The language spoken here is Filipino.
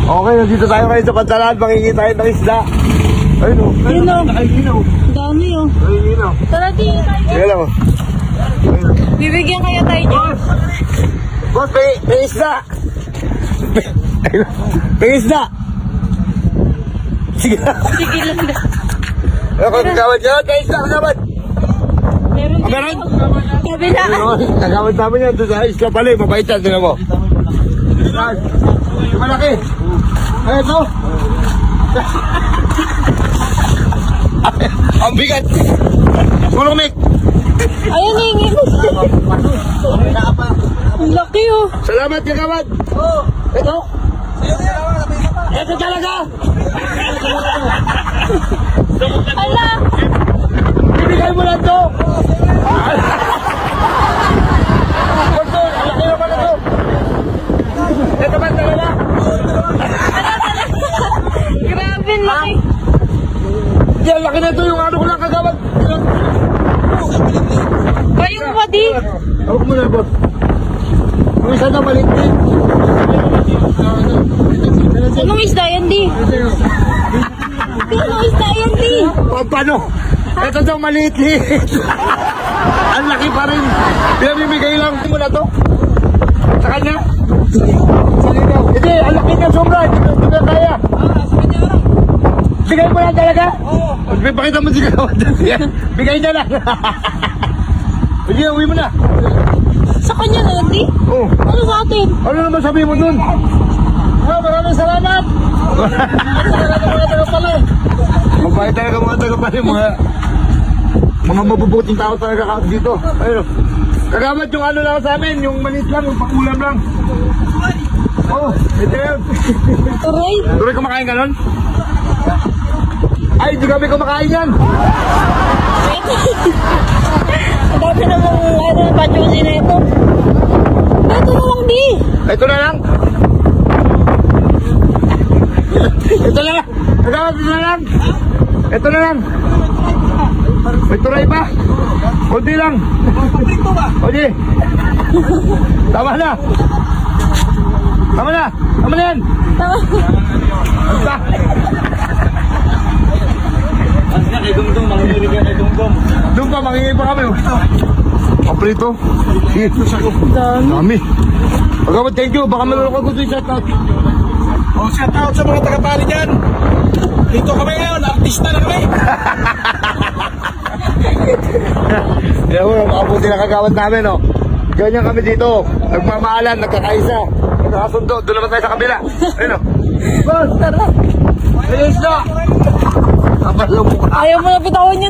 Okay, nandito tayo ngayon sa Pantalan. Mangingi tayo ng isda. Ayun o. Yun o. Nakikinaw. Dami o. Nakikinaw. Tara, tingin tayo. Sige lang o. Bibigyan kaya tayo dyan. Boss, may isda. May isda. Sige lang. Sige lang na. Ako, kagawad yan. May isda, kagawad. Meron dito. Meron? Kabila. Kagawad namin yan. Doon sa isla pala. Mabait yan. Tignan mo. Malaki. Ay, ito. Ang bigat. Tulong, Mick. Ayun, hingin. Ang laki o. Salamat, kagawad. Ito. Ito talaga. Ala. Bibigay mo lang ito. Ito, laki naman ito. Ito ba talaga? Grabe, laki. Hindi, laki na ito. Yung ano ko lang, kagawad. Kayo mo di. Huwag mo na, boss. Ang isa na maliit din. Anong isda yan di? Anong isda yan di? Paano? Ito daw maliit-liit. Ang laki pa rin. Pinamimigay lang mo na to. Sa kanya? Hindi, ang laki niya sobra. Hindi na kaya. Bigay mo lang talaga? Oo. Pakita mo si Kawad. Bigay niya lang. Sige, uwi mo na. Sa kanya na yan di? Oo. Ano sa atin? Ano naman sabihin mo dun? Maraming salamat. Mabait talaga mga tagapalay. Mga mabubuting tao talaga dito. Ayun. Kagawad yung ano lang sa amin. Yung manis lang, yung pakulam lang. Oh, ito yun. Turay? Tuloy kumakain ka nun? Ay, di kami kumakain yan. Ang dami namang pachusin na ito. Ito na lang di. Ito na lang. Ito na lang. Kagawad, ito na lang. Ito na lang. May turay pa. Kunti lang. Kunti. Tama na. Tama na. Tama na yan. Basta. Kay Dungdung, manginginig ka kay Dungdung. Doon pa, mangingi pa kami. Paprito. Dami. Pagkabot, thank you. Baka meron ako gusto yung shoutout. Oh, shout out sa mga taga-pari dyan. Dito kami ngayon, artista na kami. Kaya mo, makabuti na kagawad namin, no? Ganyan kami dito. Nagmamahalan, nagkakaisa. Nagkakasundo. Doon naman tayo sa kabila. Ayun, no? Boss, tara. Ayos na. Kapal yung mukha. Ayaw mo na bitawan yun.